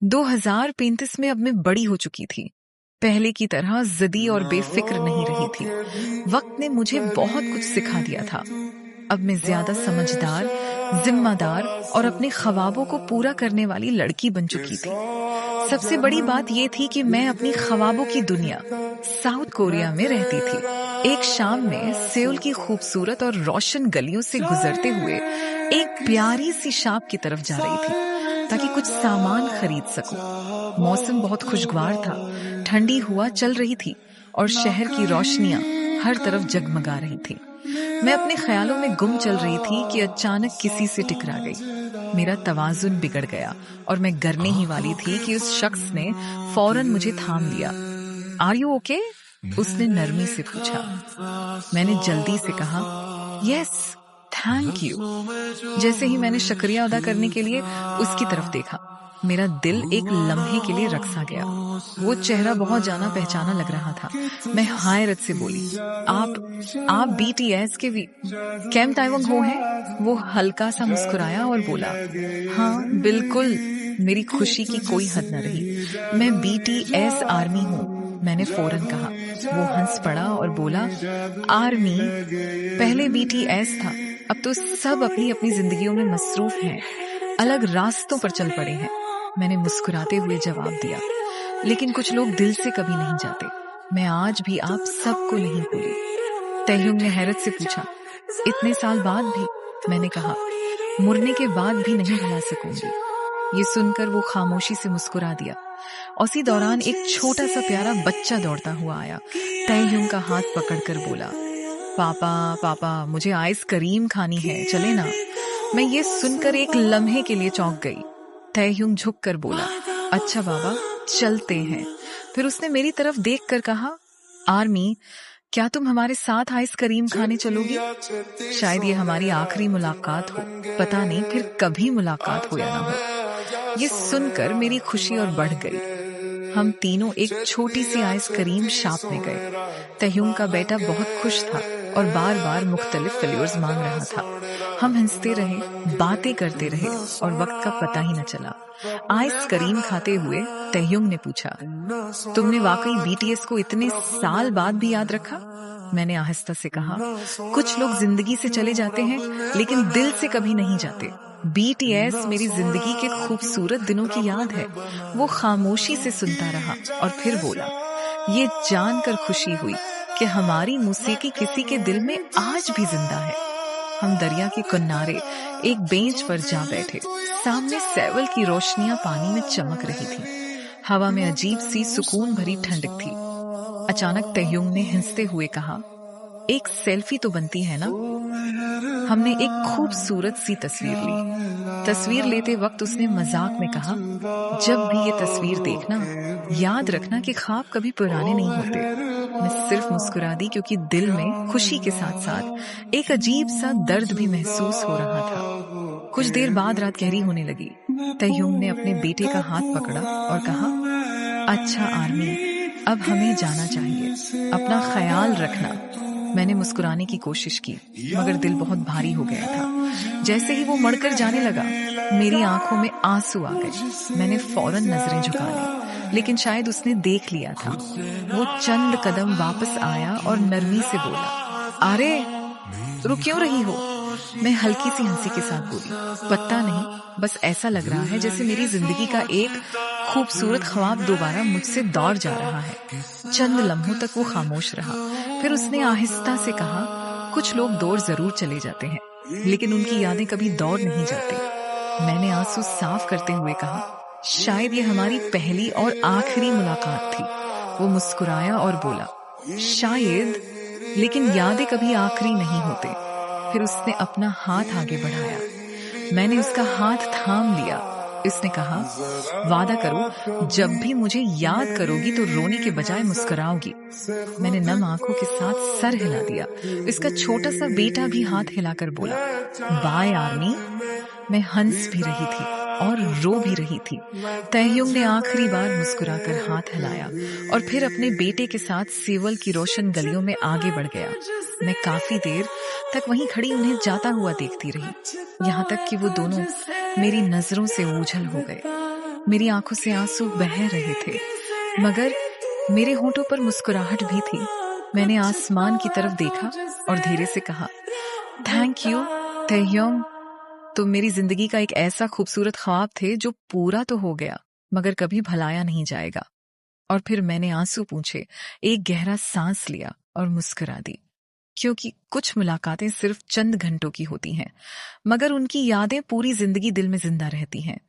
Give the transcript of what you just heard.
2035 में अब मैं बड़ी हो चुकी थी। पहले की तरह ज़िद्दी और बेफ़िक्र नहीं रही थी। वक्त ने मुझे बहुत कुछ सिखा दिया था। अब मैं ज़्यादा समझदार, ज़िम्मेदार और अपने ख्वाबों को पूरा करने वाली लड़की बन चुकी थी। सबसे बड़ी बात ये थी कि मैं अपनी ख्वाबों की दुनिया, साउथ कोरिया में रहती थी। एक शाम में सेउल की खूबसूरत और रोशन गलियों से गुजरते हुए एक प्यारी सी शॉप की तरफ जा रही थी ताकि कुछ सामान खरीद सकूं। मौसम बहुत खुशगवार था, ठंडी हवा चल रही थी और शहर की रोशनियां हर तरफ जगमगा रही थी। मैं अपने ख्यालों में गुम चल रही थी कि अचानक किसी से टकरा गई। मेरा तवाज़ुन बिगड़ गया और मैं गिरने ही वाली थी कि उस शख्स ने फौरन मुझे थाम लिया। Are you okay? उसने नरमी से पूछा। मैंने जल्दी से कहा, यस, थैंक यू। जैसे ही मैंने शुक्रिया अदा करने के लिए उसकी तरफ देखा, मेरा दिल एक लम्हे के लिए रक सा गया। वो चेहरा बहुत जाना पहचाना लग रहा था। मैं हैरत से बोली, आप बीटीएस के कैम ताइवंग हो हैं? वो हल्का सा मुस्कुराया और बोला, हाँ बिल्कुल। मेरी खुशी की कोई हद न रही। मैं बीटीएस आर्मी हूँ, मैंने फौरन कहा। वो हंस पड़ा और बोला, आर्मी? पहले बीटीएस था, अब तो सब अपनी अपनी जिंदगियों में मसरूफ हैं, अलग रास्तों पर चल पड़े हैं। मैंने मुस्कुराते हुए जवाब दिया, लेकिन कुछ लोग दिल से कभी नहीं जाते। मैं आज भी आप सबको नहीं भूली। तैयुंग ने हैरत से पूछा, इतने साल बाद भी? मैंने कहा, मुरने के बाद भी नहीं भुला सकूंगी। ये सुनकर वो खामोशी से मुस्कुरा दिया। उसी दौरान एक छोटा सा प्यारा बच्चा दौड़ता हुआ आया। तैयुंग का हाथ पकड़कर बोला, पापा पापा, मुझे आइसक्रीम खानी है, चले ना? मैं ये सुनकर एक लम्हे के लिए चौंक गई। तैयुंग झुक कर बोला, अच्छा बाबा, चलते हैं। फिर उसने मेरी तरफ देखकर कहा, आर्मी, क्या तुम हमारे साथ आइसक्रीम खाने चलोगी? शायद ये हमारी आखिरी मुलाकात हो, पता नहीं फिर कभी मुलाकात हो या ना हो। ये सुनकर मेरी खुशी और बढ़ गई। हम तीनों एक छोटी सी आइसक्रीम शॉप में गए। तैयुंग का बेटा बहुत खुश था और बार बार मुख्तलिफ फ्लेवर्स मांग रहा था। हम हंसते रहे, बातें करते रहे और वक्त का पता ही न चला। आइसक्रीम खाते हुए तैयुंग ने पूछा, तुमने वाकई बीटीएस को इतने साल बाद भी याद रखा? मैंने आहिस्ता से कहा, कुछ लोग जिंदगी से चले जाते हैं लेकिन दिल से कभी नहीं जाते। बीटीएस मेरी जिंदगी के खूबसूरत दिनों की याद है। वो खामोशी से सुनता रहा और फिर बोला, ये जानकर खुशी हुई कि हमारी मौसीकी किसी के दिल में आज भी जिंदा है। हम दरिया के किनारे एक बेंच पर जा बैठे। सामने सेवल की रोशनियां पानी में चमक रही थी। हवा में अजीब सी सुकून भरी ठंडक थी। अचानक तैयुंग ने हंसते हुए कहा, एक सेल्फी तो बनती है ना? हमने एक खूबसूरत सी तस्वीर ली। तस्वीर लेते वक्त उसने मजाक में कहा, जब भी ये तस्वीर देखना, याद रखना कि ख्वाब कभी पुराने नहीं होते। मैं सिर्फ मुस्कुरा दी क्योंकि दिल में खुशी के साथ साथ एक अजीब सा दर्द भी महसूस हो रहा था। कुछ देर बाद रात गहरी होने लगी। तैयुंग ने अपने बेटे का हाथ पकड़ा और कहा, अच्छा आर्मी, अब हमें जाना चाहिए, अपना ख्याल रखना। मैंने मुस्कुराने की कोशिश की, मगर दिल बहुत भारी हो गया था। जैसे ही वो मुड़कर जाने लगा, मेरी आंखों में आंसू आ गए। मैंने फौरन नजरें झुका ली, लेकिन शायद उसने देख लिया था। वो चंद कदम वापस आया और नरमी से बोला, अरे रुक क्यों रही हो? मैं हल्की सी हंसी के साथ बोली, पता नहीं, बस ऐसा लग रहा है जैसे मेरी जिंदगी का एक खूबसूरत ख्वाब दोबारा मुझसे दौड़ जा रहा है। चंद लम्हों तक वो खामोश रहा। फिर उसने आहिस्ता से कहा, कुछ लोग दौड़ जरूर चले जाते हैं, लेकिन उनकी यादें कभी दौड़ नहीं जाती। मैंने आंसू साफ करते हुए कहा, शायद ये हमारी पहली और आखिरी मुलाकात थी। वो मुस्कुराया और बोला, शायद, लेकिन यादें कभी आखिरी नहीं होते। फिर उसने अपना हाथ आगे बढ़ाया। मैंने उसका हाथ थाम लिया। इसने कहा, वादा करो, जब भी मुझे याद करोगी तो रोने के बजाय मुस्कुराओगी। मैंने नम आंखों के साथ सर हिला दिया। इसका छोटा सा बेटा भी हाथ हिलाकर बोला, बाय आर्मी। मैं हंस भी रही थी और रो भी रही थी। तैयुंग ने आखिरी बार मुस्कुराकर हाथ हिलाया और फिर अपने बेटे के साथ सेवल की रोशन गलियों में आगे बढ़ गया। मैं काफी देर तक वहीं खड़ी उन्हें जाता हुआ देखती रही, यहाँ तक कि वो दोनों मेरी नजरों से ओझल हो गए। मेरी आंखों से आंसू बह रहे थे, मगर मेरे होंठों पर मुस्कुराहट भी थी। मैंने आसमान की तरफ देखा और धीरे से कहा, थैंक यू तय्यम। तुम मेरी जिंदगी का एक ऐसा खूबसूरत ख्वाब थे जो पूरा तो हो गया, मगर कभी भुलाया नहीं जाएगा। और फिर मैंने आंसू पूंछे, एक गहरा सांस लिया और मुस्कुरा दी, क्योंकि कुछ मुलाकातें सिर्फ चंद घंटों की होती हैं, मगर उनकी यादें पूरी जिंदगी दिल में जिंदा रहती हैं।